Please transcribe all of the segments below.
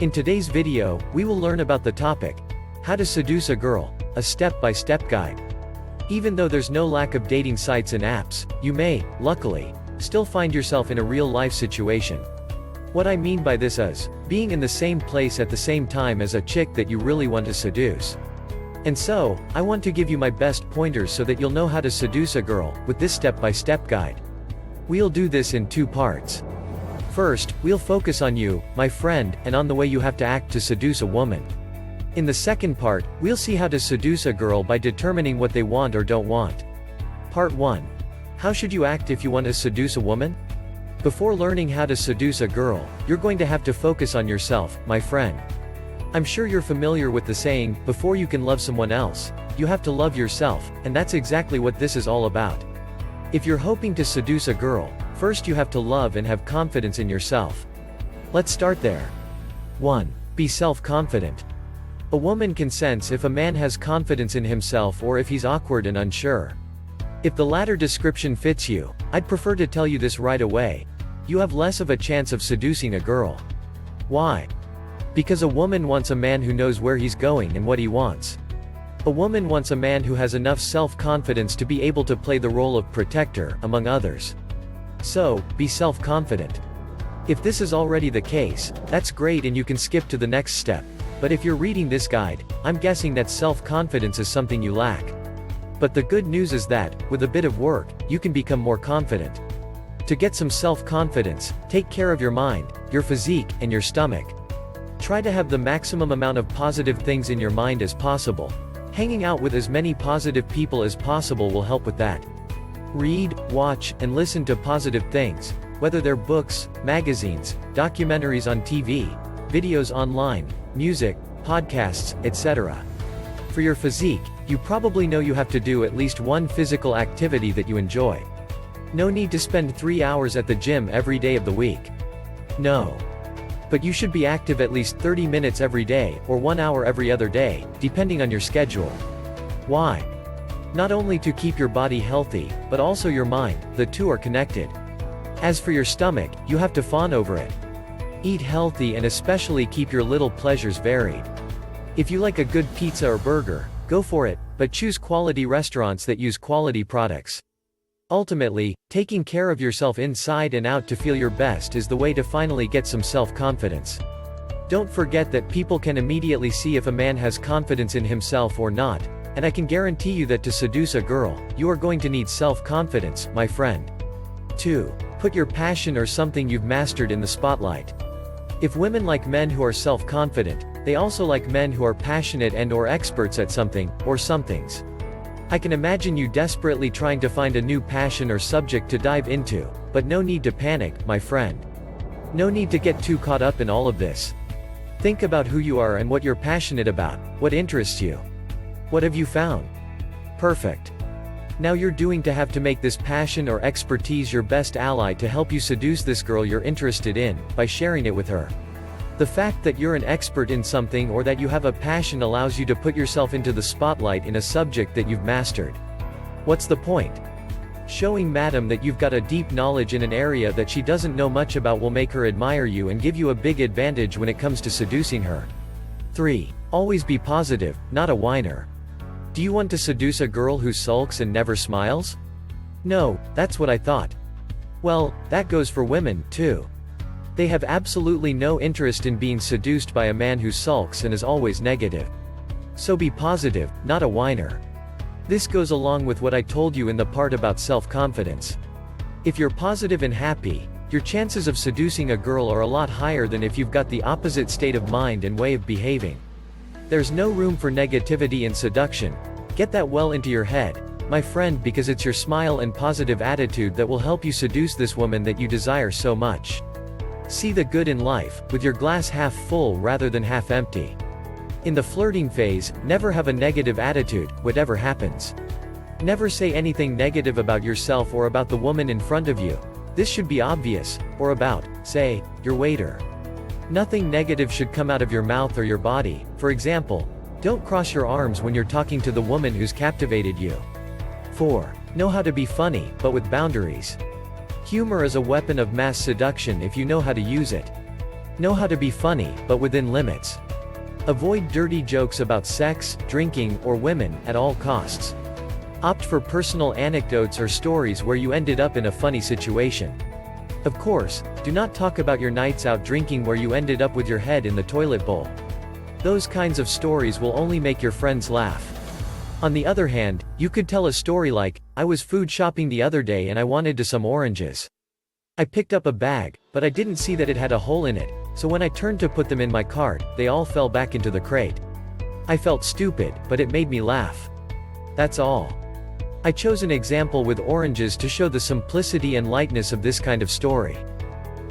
In today's video, we will learn about the topic, how to seduce a girl, a step-by-step guide. Even though there's no lack of dating sites and apps, you may, luckily, still find yourself in a real-life situation. What I mean by this is, being in the same place at the same time as a chick that you really want to seduce. And so, I want to give you my best pointers so that you'll know how to seduce a girl, with this step-by-step guide. We'll do this in 2 parts. First, we'll focus on you, my friend, and on the way you have to act to seduce a woman. In the second part, we'll see how to seduce a girl by determining what they want or don't want. Part 1. How should you act if you want to seduce a woman? Before learning how to seduce a girl, you're going to have to focus on yourself, my friend. I'm sure you're familiar with the saying, before you can love someone else, you have to love yourself, and that's exactly what this is all about. If you're hoping to seduce a girl, first you have to love and have confidence in yourself. Let's start there. 1. Be self-confident. A woman can sense if a man has confidence in himself or if he's awkward and unsure. If the latter description fits you, I'd prefer to tell you this right away. You have less of a chance of seducing a girl. Why? Because a woman wants a man who knows where he's going and what he wants. A woman wants a man who has enough self-confidence to be able to play the role of protector, among others. So, be self-confident. If this is already the case, that's great and you can skip to the next step. But if you're reading this guide, I'm guessing that self-confidence is something you lack. But the good news is that, with a bit of work, you can become more confident. To get some self-confidence, take care of your mind, your physique, and your stomach. Try to have the maximum amount of positive things in your mind as possible. Hanging out with as many positive people as possible will help with that. Read, watch, and listen to positive things, whether they're books, magazines, documentaries on TV, videos online, music, podcasts, etc. For your physique, you probably know you have to do at least one physical activity that you enjoy. No need to spend 3 hours at the gym every day of the week. No. But you should be active at least 30 minutes every day, or 1 hour every other day, depending on your schedule. Why? Not only to keep your body healthy, but also your mind, the two are connected. As for your stomach, you have to fawn over it. Eat healthy and especially keep your little pleasures varied. If you like a good pizza or burger, go for it, but choose quality restaurants that use quality products. Ultimately, taking care of yourself inside and out to feel your best is the way to finally get some self-confidence. Don't forget that people can immediately see if a man has confidence in himself or not, and I can guarantee you that to seduce a girl, you are going to need self-confidence, my friend. 2. Put your passion or something you've mastered in the spotlight. If women like men who are self-confident, they also like men who are passionate and/or experts at something, or somethings. I can imagine you desperately trying to find a new passion or subject to dive into, but no need to panic, my friend. No need to get too caught up in all of this. Think about who you are and what you're passionate about, what interests you. What have you found? Perfect. Now you're doing to have to make this passion or expertise your best ally to help you seduce this girl you're interested in, by sharing it with her. The fact that you're an expert in something or that you have a passion allows you to put yourself into the spotlight in a subject that you've mastered. What's the point? Showing madam that you've got a deep knowledge in an area that she doesn't know much about will make her admire you and give you a big advantage when it comes to seducing her. 3. Always be positive, not a whiner. Do you want to seduce a girl who sulks and never smiles? No, that's what I thought. Well, that goes for women, too. They have absolutely no interest in being seduced by a man who sulks and is always negative. So be positive, not a whiner. This goes along with what I told you in the part about self-confidence. If you're positive and happy, your chances of seducing a girl are a lot higher than if you've got the opposite state of mind and way of behaving. There's no room for negativity in seduction. Get that well into your head, my friend, because it's your smile and positive attitude that will help you seduce this woman that you desire so much. See the good in life, with your glass half full rather than half empty. In the flirting phase, never have a negative attitude, whatever happens. Never say anything negative about yourself or about the woman in front of you. This should be obvious, or about, say, your waiter. Nothing negative should come out of your mouth or your body. For example, don't cross your arms when you're talking to the woman who's captivated you. 4. Know how to be funny, but with boundaries. Humor is a weapon of mass seduction if you know how to use it. Know how to be funny, but within limits. Avoid dirty jokes about sex, drinking, or women, at all costs. Opt for personal anecdotes or stories where you ended up in a funny situation. Of course, do not talk about your nights out drinking where you ended up with your head in the toilet bowl. Those kinds of stories will only make your friends laugh. On the other hand, you could tell a story like, I was food shopping the other day and I wanted to some oranges. I picked up a bag, but I didn't see that it had a hole in it, so when I turned to put them in my cart, they all fell back into the crate. I felt stupid, but it made me laugh. That's all. I chose an example with oranges to show the simplicity and lightness of this kind of story.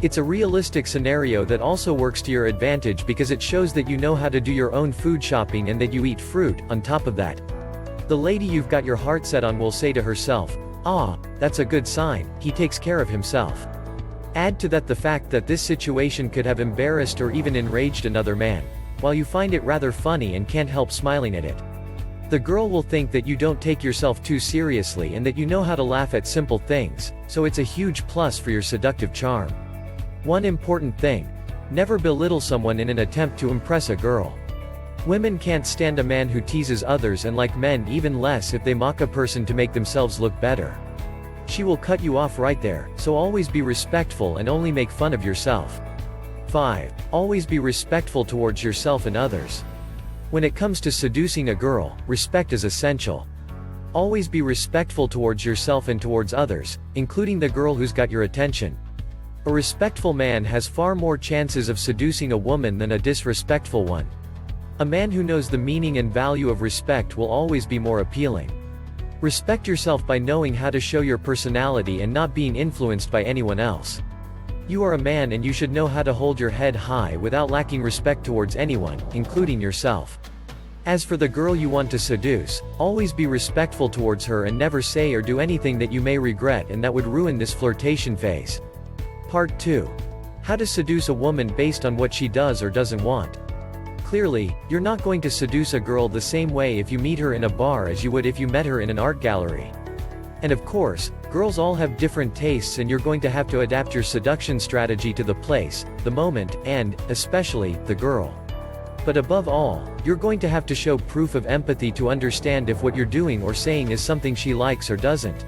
It's a realistic scenario that also works to your advantage because it shows that you know how to do your own food shopping and that you eat fruit. On top of that, the lady you've got your heart set on will say to herself, "Ah, that's a good sign, he takes care of himself." Add to that the fact that this situation could have embarrassed or even enraged another man, while you find it rather funny and can't help smiling at it. The girl will think that you don't take yourself too seriously and that you know how to laugh at simple things, so it's a huge plus for your seductive charm. One important thing: never belittle someone in an attempt to impress a girl. Women can't stand a man who teases others, and like men even less if they mock a person to make themselves look better. She will cut you off right there, so always be respectful and only make fun of yourself. 5. Always be respectful towards yourself and others. When it comes to seducing a girl, respect is essential. Always be respectful towards yourself and towards others, including the girl who's got your attention. A respectful man has far more chances of seducing a woman than a disrespectful one. A man who knows the meaning and value of respect will always be more appealing. Respect yourself by knowing how to show your personality and not being influenced by anyone else. You are a man and you should know how to hold your head high without lacking respect towards anyone, including yourself. As for the girl you want to seduce, always be respectful towards her and never say or do anything that you may regret and that would ruin this flirtation phase. Part 2. How to seduce a woman based on what she does or doesn't want. Clearly, you're not going to seduce a girl the same way if you meet her in a bar as you would if you met her in an art gallery. And of course, girls all have different tastes and you're going to have to adapt your seduction strategy to the place, the moment, and, especially, the girl. But above all, you're going to have to show proof of empathy to understand if what you're doing or saying is something she likes or doesn't.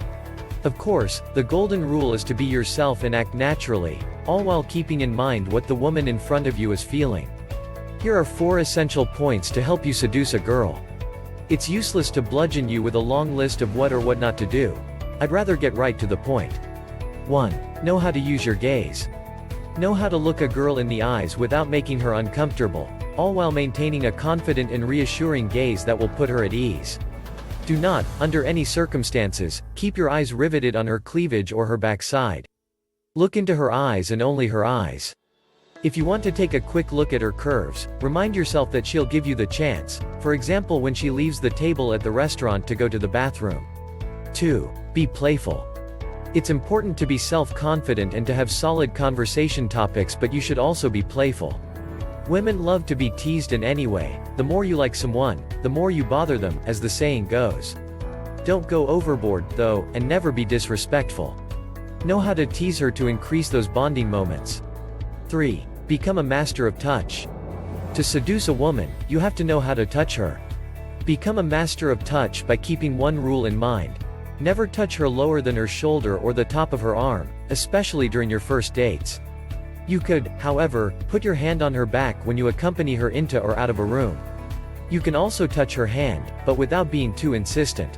Of course, the golden rule is to be yourself and act naturally, all while keeping in mind what the woman in front of you is feeling. Here are 4 essential points to help you seduce a girl. It's useless to bludgeon you with a long list of what or what not to do. I'd rather get right to the point. 1. Know how to use your gaze. Know how to look a girl in the eyes without making her uncomfortable, all while maintaining a confident and reassuring gaze that will put her at ease. Do not, under any circumstances, keep your eyes riveted on her cleavage or her backside. Look into her eyes and only her eyes. If you want to take a quick look at her curves, remind yourself that she'll give you the chance, for example when she leaves the table at the restaurant to go to the bathroom. 2. Be playful. It's important to be self-confident and to have solid conversation topics, but you should also be playful. Women love to be teased, and anyway, the more you like someone, the more you bother them, as the saying goes. Don't go overboard, though, and never be disrespectful. Know how to tease her to increase those bonding moments. 3. Become a master of touch. To seduce a woman, you have to know how to touch her. Become a master of touch by keeping one rule in mind. Never touch her lower than her shoulder or the top of her arm, especially during your first dates. You could, however, put your hand on her back when you accompany her into or out of a room. You can also touch her hand, but without being too insistent.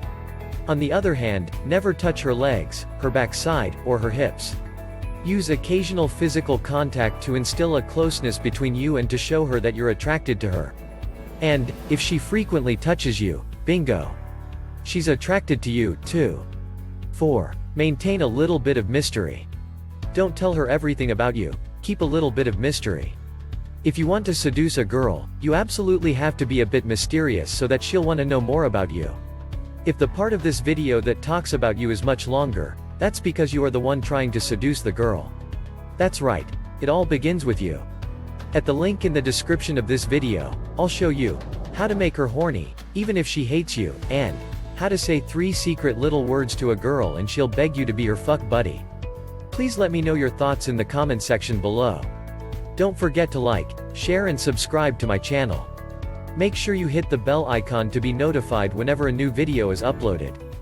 On the other hand, never touch her legs, her backside, or her hips. Use occasional physical contact to instill a closeness between you and to show her that you're attracted to her. And, if she frequently touches you, bingo! She's attracted to you, too. 4. Maintain a little bit of mystery. Don't tell her everything about you, keep a little bit of mystery. If you want to seduce a girl, you absolutely have to be a bit mysterious so that she'll want to know more about you. If the part of this video that talks about you is much longer, that's because you are the one trying to seduce the girl. That's right, it all begins with you. At the link in the description of this video, I'll show you how to make her horny, even if she hates you, and how to say 3 secret little words to a girl and she'll beg you to be her fuck buddy. Please let me know your thoughts in the comment section below. Don't forget to like, share and subscribe to my channel. Make sure you hit the bell icon to be notified whenever a new video is uploaded.